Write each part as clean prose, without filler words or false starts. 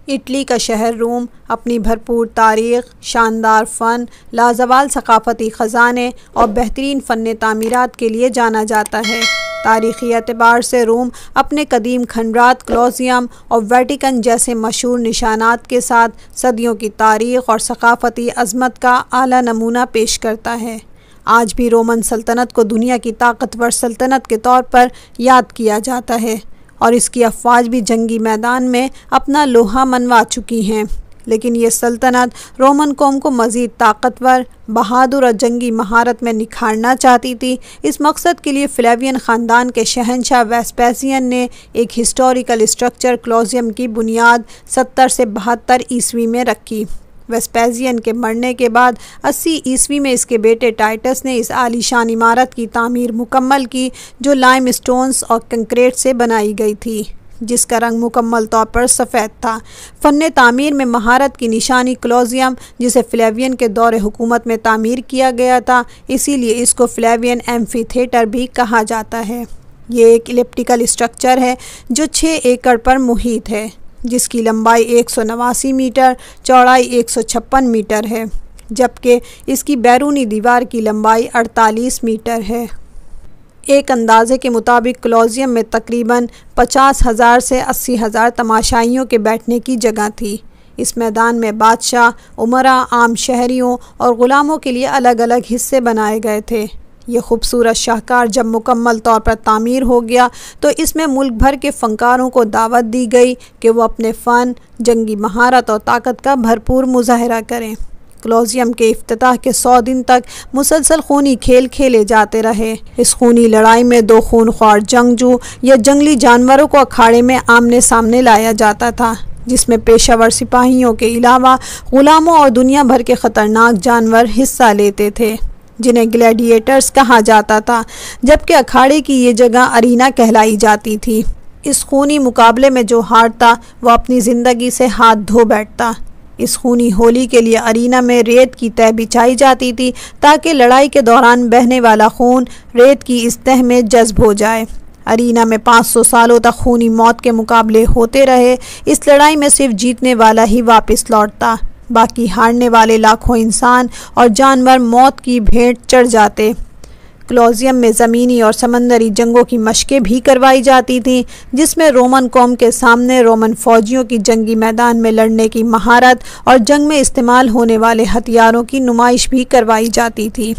Italy کا شہر روم اپنی بھرپور تاریخ، شاندار فن، لازوال ثقافتی خزانے اور بہترین فن تعمیرات کے لیے جانا جاتا ہے۔ تاریخی اعتبار سے روم اپنے قدیم کھنڈرات کولوسیوم اور ویٹیکن جیسے مشہور نشانات کے ساتھ صدیوں کی تاریخ اور ثقافتی عظمت کا اعلیٰ نمونہ پیش کرتا ہے۔ آج بھی رومن سلطنت کو دنیا کی طاقتور سلطنت کے طور پر یاد کیا جاتا ہے اور اس کی افواج بھی جنگی میدان میں اپنا لوہا منوا چکی ہیں، لیکن یہ سلطنت رومن قوم کو مزید طاقتور، بہادر اور جنگی مہارت میں نکھارنا چاہتی تھی۔ اس مقصد کے لیے فلیوین خاندان کے شہنشاہ ویسپیسین نے ایک ہسٹوریکل اسٹرکچر کولوسیوم کی بنیاد 70 سے 72 عیسوی میں رکھی۔ ویسپیسین کے مرنے کے بعد 80 عیسوی میں اس کے بیٹے ٹائٹس نے اس عالیشان عمارت کی تعمیر مکمل کی، جو لائم اسٹونز اور کنکریٹ سے بنائی گئی تھی، جس کا رنگ مکمل طور پر سفید تھا۔ فن تعمیر میں مہارت کی نشانی کولوسیوم، جسے فلیوین کے دور حکومت میں تعمیر کیا گیا تھا، اسی لیے اس کو فلیوین ایمفی تھیٹر بھی کہا جاتا ہے۔ یہ ایک الیپٹیکل اسٹرکچر ہے جو 6 ایکڑ پر محیط ہے، جس کی لمبائی 189 میٹر، چوڑائی 156 میٹر ہے، جبکہ اس کی بیرونی دیوار کی لمبائی 48 میٹر ہے۔ ایک اندازے کے مطابق کولوسیوم میں تقریباً 50,000 سے 80,000 تماشائیوں کے بیٹھنے کی جگہ تھی۔ اس میدان میں بادشاہ، امراء، عام شہریوں اور غلاموں کے لیے الگ الگ حصے بنائے گئے تھے۔ یہ خوبصورت شاہکار جب مکمل طور پر تعمیر ہو گیا تو اس میں ملک بھر کے فنکاروں کو دعوت دی گئی کہ وہ اپنے فن، جنگی مہارت اور طاقت کا بھرپور مظاہرہ کریں۔ کولوسیوم کے افتتاح کے 100 دن تک مسلسل خونی کھیل کھیلے جاتے رہے۔ اس خونی لڑائی میں 2 خونخوار جنگجو یا جنگلی جانوروں کو اکھاڑے میں آمنے سامنے لایا جاتا تھا، جس میں پیشہ ور سپاہیوں کے علاوہ غلاموں اور دنیا بھر کے خطرناک جانور حصہ لیتے تھے، جنہیں گلیڈیٹرز کہا جاتا تھا، جبکہ اکھاڑے کی یہ جگہ ارینا کہلائی جاتی تھی۔ اس خونی مقابلے میں جو ہارتا وہ اپنی زندگی سے ہاتھ دھو بیٹھتا۔ اس خونی ہولی کے لیے ارینا میں ریت کی تہ بچھائی جاتی تھی تاکہ لڑائی کے دوران بہنے والا خون ریت کی اس تہ میں جذب ہو جائے۔ ارینا میں 500 سالوں تک خونی موت کے مقابلے ہوتے رہے۔ اس لڑائی میں صرف جیتنے والا ہی واپس لوٹتا، باقی ہارنے والے لاکھوں انسان اور جانور موت کی بھیٹ چڑھ جاتے۔ کولوسیوم میں زمینی اور سمندری جنگوں کی مشقیں بھی کروائی جاتی تھیں، جس میں رومن قوم کے سامنے رومن فوجیوں کی جنگی میدان میں لڑنے کی مہارت اور جنگ میں استعمال ہونے والے ہتھیاروں کی نمائش بھی کروائی جاتی تھی۔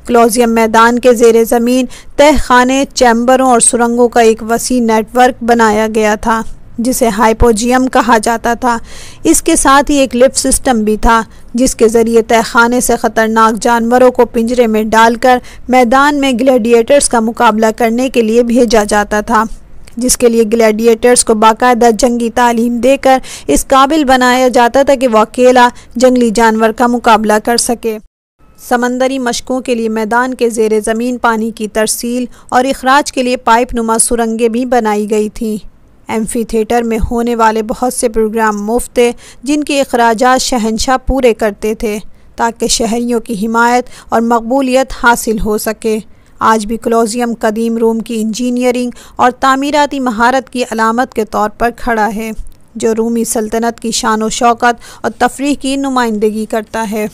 کولوسیوم میدان کے زیر زمین تہ خانے، چیمبروں اور سرنگوں کا ایک وسیع نیٹ ورک بنایا گیا تھا، جسے ہائپوجیم کہا جاتا تھا۔ اس کے ساتھ ہی ایک لفٹ سسٹم بھی تھا، جس کے ذریعے تہ خانے سے خطرناک جانوروں کو پنجرے میں ڈال کر میدان میں گلیڈیٹرز کا مقابلہ کرنے کے لیے بھیجا جاتا تھا، جس کے لیے گلیڈیٹرز کو باقاعدہ جنگی تعلیم دے کر اس قابل بنایا جاتا تھا کہ وہ اکیلا جنگلی جانور کا مقابلہ کر سکے۔ سمندری مشقوں کے لیے میدان کے زیر زمین پانی کی ترسیل اور اخراج کے لیے پائپ نما سرنگیں بھی بنائی گئی تھیں۔ ایمفی تھیٹر میں ہونے والے بہت سے پروگرام مفت تھے، جن کے اخراجات شہنشاہ پورے کرتے تھے تاکہ شہریوں کی حمایت اور مقبولیت حاصل ہو سکے۔ آج بھی کولوسیوم قدیم روم کی انجینئرنگ اور تعمیراتی مہارت کی علامت کے طور پر کھڑا ہے، جو رومی سلطنت کی شان و شوکت اور تفریح کی نمائندگی کرتا ہے۔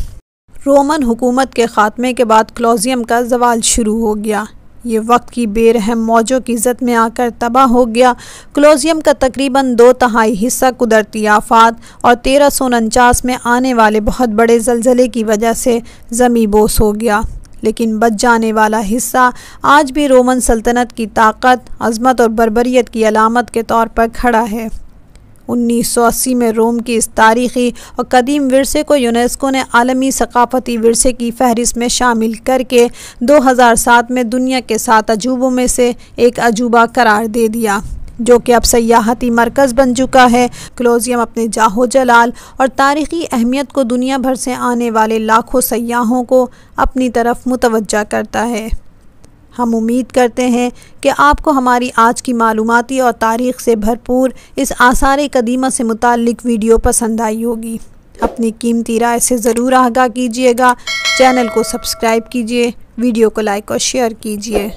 رومن حکومت کے خاتمے کے بعد کولوسیوم کا زوال شروع ہو گیا۔ یہ وقت کی بے رحم موجوں کی زد میں آ کر تباہ ہو گیا۔ کولوسیوم کا تقریباً 2/3 حصہ قدرتی آفات اور 1349 میں آنے والے بہت بڑے زلزلے کی وجہ سے زمیں بوس ہو گیا، لیکن بچ جانے والا حصہ آج بھی رومن سلطنت کی طاقت، عظمت اور بربریت کی علامت کے طور پر کھڑا ہے۔ 1980 میں روم کی اس تاریخی اور قدیم ورثے کو یونیسکو نے عالمی ثقافتی ورثے کی فہرست میں شامل کر کے 2007 میں دنیا کے 7 عجوبوں میں سے ایک عجوبہ قرار دے دیا، جو کہ اب سیاحتی مرکز بن چکا ہے۔ کولوسیوم اپنے جاہ و جلال اور تاریخی اہمیت کو دنیا بھر سے آنے والے لاکھوں سیاحوں کو اپنی طرف متوجہ کرتا ہے۔ ہم امید کرتے ہیں کہ آپ کو ہماری آج کی معلوماتی اور تاریخ سے بھرپور اس آثار قدیمہ سے متعلق ویڈیو پسند آئی ہوگی۔ اپنی قیمتی رائے سے ضرور آگاہ کیجیے گا۔ چینل کو سبسکرائب کیجیے، ویڈیو کو لائک اور شیئر کیجیے۔